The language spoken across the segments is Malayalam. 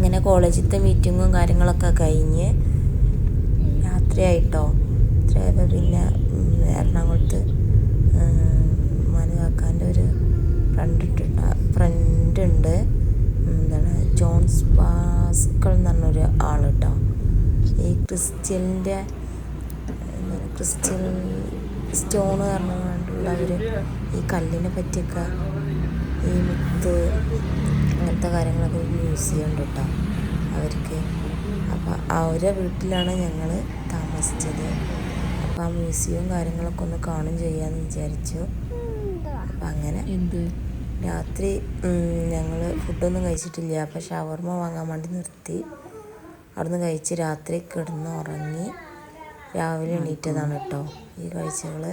അങ്ങനെ കോളേജിലത്തെ മീറ്റിങ്ങും കാര്യങ്ങളൊക്കെ കഴിഞ്ഞ് രാത്രിയായിട്ടോ. രാത്രിയായപ്പോൾ പിന്നെ എറണാകുളത്ത് മനുകാക്കാൻ്റെ ഒരു ഫ്രണ്ട് ഉണ്ട്, എന്താണ് ജോൺസ് പാസ്കൾ എന്ന് പറഞ്ഞൊരു ആൾ കേട്ടോ. ഈ ക്രിസ്ത്യൻ സ്റ്റോൺ പറഞ്ഞുകൊണ്ടുള്ളവർ ഈ കല്ലിനെ പറ്റിയൊക്കെ ഈ മുത്ത് അങ്ങനത്തെ കാര്യങ്ങളൊക്കെ മ്യൂസിയം ഉണ്ട് കേട്ടോ അവർക്ക്. അപ്പോൾ അവരെ വീട്ടിലാണ് ഞങ്ങൾ താമസിച്ചത്. അപ്പോൾ ആ മ്യൂസിയവും കാര്യങ്ങളൊക്കെ ഒന്ന് കാണും ചെയ്യാമെന്ന് വിചാരിച്ചു. അപ്പം അങ്ങനെ രാത്രി ഞങ്ങൾ ഫുഡൊന്നും കഴിച്ചിട്ടില്ല. അപ്പോൾ ഷവർമ വാങ്ങാൻ വേണ്ടി നിർത്തി. അവിടുന്ന് കഴിച്ച് രാത്രി കിടന്ന് ഉറങ്ങി രാവിലെ എണീറ്റതാണ് കേട്ടോ ഈ കാഴ്ചകൾ.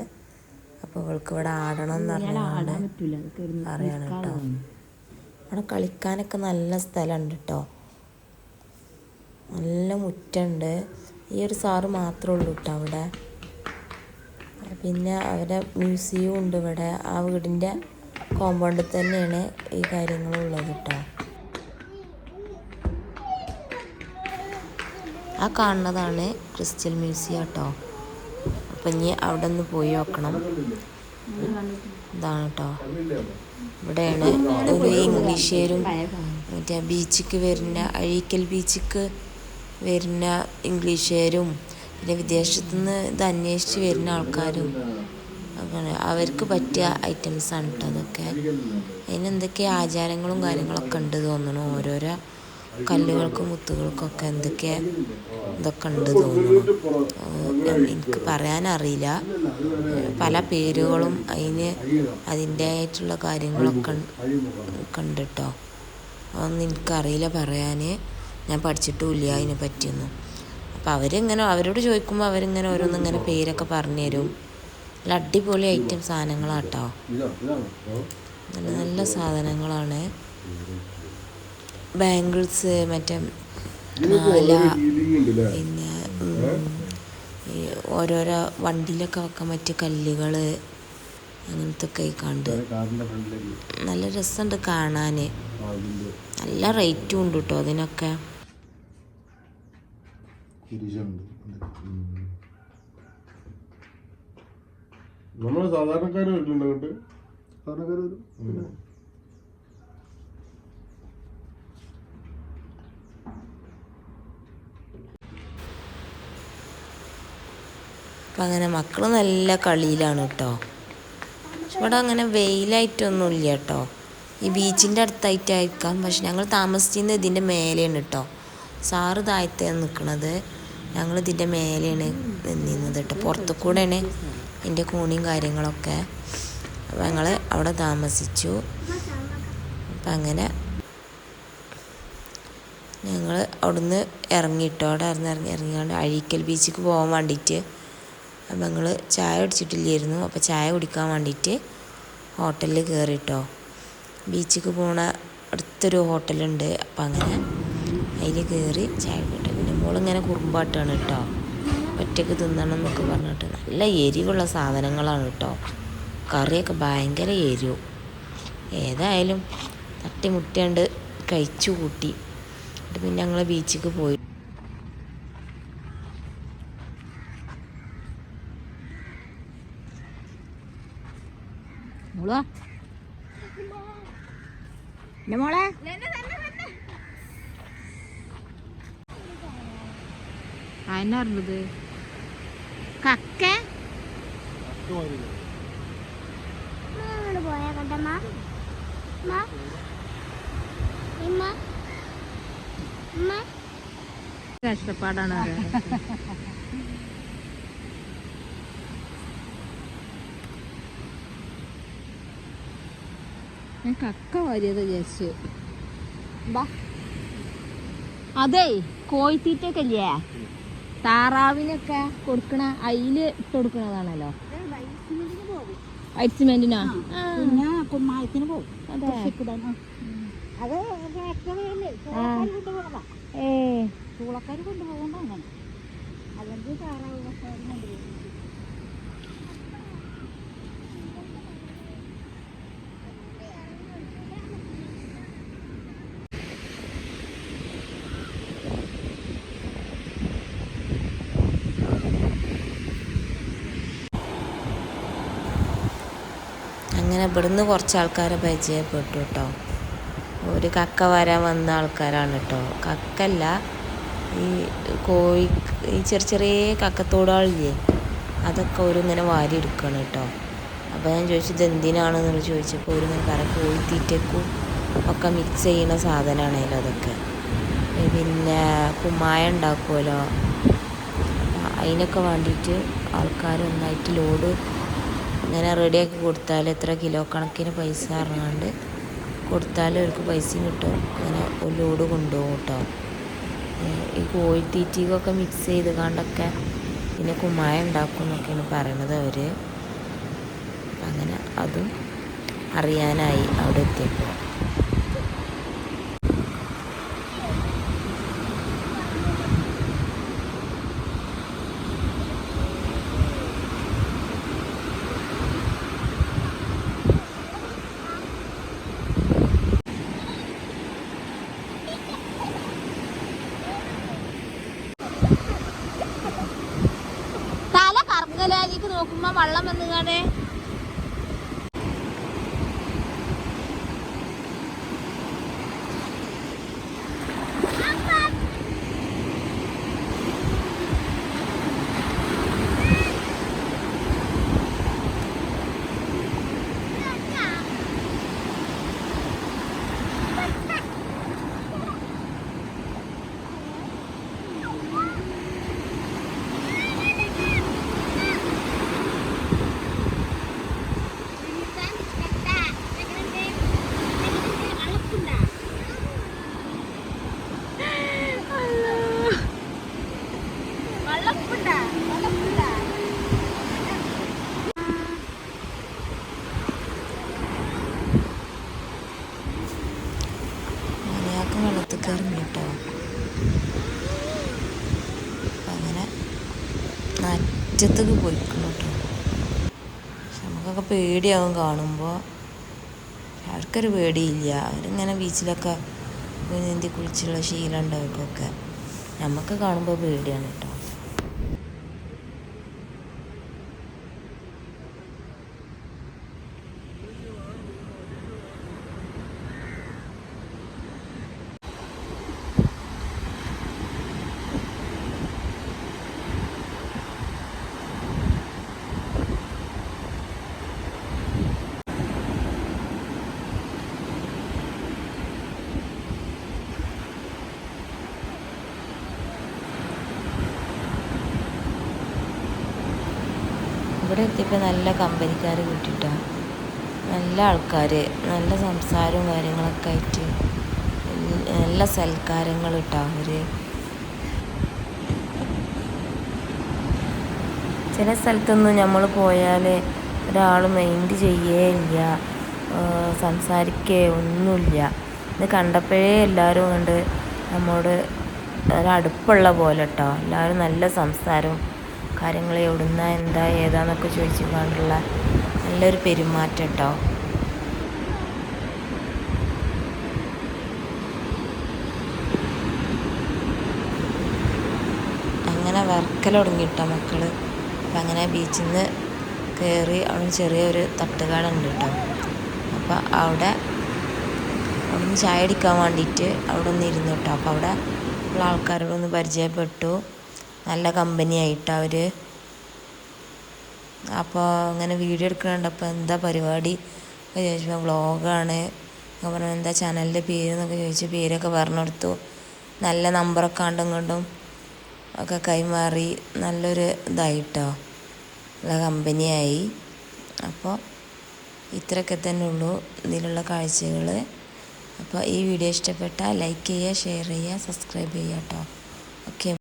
അപ്പോൾ ഇവൾക്ക് ഇവിടെ ആടണം എന്ന് പറഞ്ഞാൽ അറിയാണ് കേട്ടോ. അവിടെ കളിക്കാനൊക്കെ നല്ല സ്ഥലമുണ്ട് കേട്ടോ, നല്ല മുറ്റുണ്ട്. ഈ ഒരു സാറ് മാത്രമേ ഉള്ളൂ കേട്ടോ അവിടെ. പിന്നെ അവരുടെ മ്യൂസിയവും ഉണ്ട് ഇവിടെ. ആ വീടിൻ്റെ കോമ്പൗണ്ടിൽ തന്നെയാണ് ഈ കാര്യങ്ങളുള്ളത് കേട്ടോ. ആ കാണുന്നതാണ് ക്രിസ്ത്യൻ മ്യൂസിയം കേട്ടോ. അപ്പം ഇനി അവിടെ ഒന്ന് പോയി നോക്കണം. ഇതാണ് കേട്ടോ, ഇവിടെയാണ് ഒരു ഇംഗ്ലീഷുകാരും മറ്റേ ബീച്ചിക്ക് വരുന്ന അഴീക്കൽ ബീച്ചിക്ക് വരുന്ന ഇംഗ്ലീഷുകാരും പിന്നെ വിദേശത്തു നിന്ന് ഇത് അന്വേഷിച്ച് വരുന്ന ആൾക്കാരും അങ്ങനെ അവർക്ക് പറ്റിയ ഐറ്റംസാണ് കേട്ടോ അതൊക്കെ. അതിനെന്തൊക്കെ ആചാരങ്ങളും കാര്യങ്ങളൊക്കെ ഉണ്ട് തോന്നണു. ഓരോരോ കല്ലുകൾക്കും മുത്തുകൾക്കൊക്കെ എന്തൊക്കെ ഇതൊക്കെ ഉണ്ട് തോന്നുന്നു. എനിക്ക് പറയാനറിയില്ല, പല പേരുകളും അതിൻ്റെതായിട്ടുള്ള കാര്യങ്ങളൊക്കെ ഉണ്ട് കേട്ടോ. അതൊന്നും എനിക്കറിയില്ല പറയാൻ, ഞാൻ പഠിച്ചിട്ടുമില്ല അതിനെ പറ്റിയൊന്നും. അപ്പോൾ അവരിങ്ങനെ അവരോട് ചോദിക്കുമ്പോൾ അവരിങ്ങനെ ഓരോന്നിങ്ങനെ പേരൊക്കെ പറഞ്ഞു തരും. നല്ല അടിപൊളി ഐറ്റം സാധനങ്ങളാണ് കേട്ടോ, നല്ല നല്ല സാധനങ്ങളാണ്. ബാംഗിൾസ്, മറ്റേ മാല, പിന്നെ ഈ ഓരോരോ വണ്ടിയിലൊക്കെ വെക്കാൻ പറ്റിയ കല്ലുകൾ അങ്ങനത്തെ ഒക്കെ കണ്ട് നല്ല രസമുണ്ട് കാണാൻ. നല്ല റേറ്റും ഉണ്ട് കേട്ടോ അതിനൊക്കെ. നമ്മള് സാധാരണക്കാര് വരുന്നുണ്ട് അങ്ങോട്ട്. സാധാരണക്കാര് വരും. അപ്പം അങ്ങനെ മക്കൾ നല്ല കളിയിലാണ് കേട്ടോ. ഇവിടെ അങ്ങനെ വെയിലായിട്ടൊന്നുമില്ല കേട്ടോ. ഈ ബീച്ചിൻ്റെ അടുത്തായിട്ടായിരിക്കാം, പക്ഷെ ഞങ്ങൾ താമസിച്ചിരുന്നത് ഇതിൻ്റെ മേലെയാണ് കേട്ടോ. സാറ് താഴത്താണ് നിൽക്കുന്നത്, ഞങ്ങൾ ഇതിൻ്റെ മേലെയാണ് നിന്നിരുന്നത് കേട്ടോ. പുറത്തു കൂടെയാണ് എൻ്റെ കോണിയും കാര്യങ്ങളൊക്കെ. അപ്പോൾ ഞങ്ങൾ അവിടെ താമസിച്ചു. അപ്പം അങ്ങനെ ഞങ്ങൾ അവിടുന്ന് ഇറങ്ങിയിട്ടോ. അവിടെ ഇറങ്ങിയാണ്ട് അഴീക്കൽ ബീച്ചിക്ക് പോകാൻ വേണ്ടിയിട്ട്. അപ്പം ഞങ്ങൾ ചായ കുടിച്ചിട്ടില്ലായിരുന്നു. അപ്പോൾ ചായ കുടിക്കാൻ വേണ്ടിയിട്ട് ഹോട്ടലിൽ കയറിയിട്ടോ. ബീച്ചിക്ക് പോണ അടുത്തൊരു ഹോട്ടലുണ്ട്. അപ്പം അങ്ങനെ അതിൽ കയറി ചായ കുടിട്ടോ. പിന്നെ മോളിങ്ങനെ കുറുമ്പാട്ടാണ് കേട്ടോ, ഒറ്റയ്ക്ക് തിന്നണം എന്നൊക്കെ പറഞ്ഞിട്ട്. നല്ല എരിവുള്ള സാധനങ്ങളാണ് കേട്ടോ, കറിയൊക്കെ ഭയങ്കര എരിവ്. ഏതായാലും തട്ടിമുട്ടിയാണ്ട് കഴിച്ചു കൂട്ടി. എന്നിട്ട് പിന്നെ ഞങ്ങൾ ബീച്ചിക്ക് പോയി. മോളെ അതിനറിഞ്ഞത് കക്ക കഷ്ടപ്പാടാണ്. ഞാൻ കക്ക വാരിയത് വിചാരിച്ചു. അതേ കോഴിത്തീറ്റൊക്കെ ഇല്ലേ, താറാവിനൊക്കെ കൊടുക്കണ അതില് ഇട്ട് കൊടുക്കണതാണല്ലോ. വൈറ്റ് സിമെന്റിനാ പിന്നെ കുമ്മായത്തിന് പോകും. ചൂളക്കാര് കൊണ്ടുപോകണ്ട അങ്ങനെ, അല്ലെങ്കിൽ താറാവ് കൊണ്ടുപോകും. അങ്ങനെ ഇവിടുന്ന് കുറച്ച് ആൾക്കാരെ പരിചയപ്പെട്ടു കേട്ടോ. ഒരു കക്ക വരാൻ വന്ന ആൾക്കാരാണ് കേട്ടോ. കക്കല്ല, ഈ കോഴി, ഈ ചെറിയ ചെറിയ കക്കത്തോടുകളില്ലേ, അതൊക്കെ ഓരിങ്ങനെ വാരി എടുക്കണം കേട്ടോ. അപ്പോൾ ഞാൻ ചോദിച്ചു ഇത് എന്തിനാണെന്നുള്ളത് ചോദിച്ചപ്പോൾ ഓരിങ്ങനെ പറയാം കോഴിത്തീറ്റക്കും ഒക്കെ മിക്സ് ചെയ്യുന്ന സാധനമാണല്ലോ അതൊക്കെ. പിന്നെ കുമ്മായ ഉണ്ടാക്കുമല്ലോ, അതിനൊക്കെ വേണ്ടിയിട്ട് ആൾക്കാർ ഒന്നായിട്ട് ലോഡ് ഇങ്ങനെ റെഡിയാക്കി കൊടുത്താൽ എത്ര കിലോ കണക്കിന് പൈസ അറിഞ്ഞാണ്ട് കൊടുത്താൽ അവർക്ക് പൈസയും കിട്ടും. അങ്ങനെ ഒരു ലോഡ് കൊണ്ടുപോകും കേട്ടോ. ഈ കോഴിത്തീറ്റയൊക്കെ മിക്സ് ചെയ്ത് കണ്ടൊക്കെ പിന്നെ കുമ്മായ ഉണ്ടാക്കും എന്നൊക്കെയാണ് പറയണത് അവർ. അങ്ങനെ അതും അറിയാനായി അവിടെ എത്തിയപ്പോൾ. തല കറങ്ങലേക്ക് നോക്കുമ്പോ വെള്ളം വന്നുകാണേ. മലയാക്കം വെള്ളത്തിൽ കയറി കേട്ടോ. അപ്പം അങ്ങനെ അറ്റത്തേക്ക് പോയിക്കണം കേട്ടോ. പക്ഷെ നമുക്കൊക്കെ പേടിയാവും കാണുമ്പോൾ. ആർക്കൊരു പേടിയില്ല, അവരിങ്ങനെ ബീച്ചിലൊക്കെ നീന്തി കുളിച്ചുള്ള ശീലം ഉണ്ടാവർക്കൊക്കെ. നമുക്ക് കാണുമ്പോൾ പേടിയാണ് കേട്ടോ. ഇവിടെ എത്തിയപ്പോൾ നല്ല കമ്പനിക്കാർ കിട്ടിയിട്ടാണ്. നല്ല ആൾക്കാർ, നല്ല സംസാരവും കാര്യങ്ങളൊക്കെ ആയിട്ട് നല്ല സൽക്കാരങ്ങൾ കേട്ടോ. അവർ ചില സ്ഥലത്തൊന്നും നമ്മൾ പോയാൽ ഒരാൾ മൈൻഡ് ചെയ്യേയില്ല, സംസാരിക്കുകയോ ഒന്നുമില്ല. ഇത് കണ്ടപ്പോഴേ എല്ലാവരും കൊണ്ട് നമ്മോട് ഒരടുപ്പുള്ള പോലെ കേട്ടോ. എല്ലാവരും നല്ല സംസാരവും കാര്യങ്ങൾ എവിടുന്ന എന്താ ഏതാന്നൊക്കെ ചോദിച്ചു കൊണ്ടുള്ള നല്ലൊരു പെരുമാറ്റം കേട്ടോ. അങ്ങനെ വർക്കൽ തുടങ്ങിയിട്ടോ മക്കൾ. അപ്പം അങ്ങനെ ബീച്ചിൽ നിന്ന് കയറി അവിടെ ചെറിയൊരു തട്ടുകട ഉണ്ട് കേട്ടോ. അപ്പോൾ അവിടെ നിന്ന് ചായ അടിക്കാൻ വേണ്ടിയിട്ട് അവിടെ ഒന്ന് ഇരുന്നു കേട്ടോ. അപ്പോൾ അവിടെ ഉള്ള ആൾക്കാരോടൊന്ന് പരിചയപ്പെട്ടു. നല്ല കമ്പനി ആയിട്ട് അവർ. അപ്പോൾ അങ്ങനെ വീഡിയോ എടുക്കണുണ്ടപ്പോൾ എന്താ പരിപാടി ഒക്കെ ചോദിച്ചപ്പോൾ വ്ളോഗാണ്. പറഞ്ഞു എന്താ ചാനലിൻ്റെ പേരെന്നൊക്കെ ചോദിച്ചു. പേരൊക്കെ പറഞ്ഞു കൊടുത്തു. നല്ല നമ്പറൊക്കെ ഇങ്ങോട്ടും ഒക്കെ കൈമാറി നല്ലൊരു ഇതായിട്ടോ, നല്ല കമ്പനിയായി. അപ്പോൾ ഇത്രയൊക്കെ തന്നെ ഉള്ളൂ ഇതിലുള്ള കാഴ്ചകൾ. അപ്പോൾ ഈ വീഡിയോ ഇഷ്ടപ്പെട്ടാൽ ലൈക്ക് ചെയ്യുക, ഷെയർ ചെയ്യുക, സബ്സ്ക്രൈബ് ചെയ്യുക കേട്ടോ. ഓക്കെ.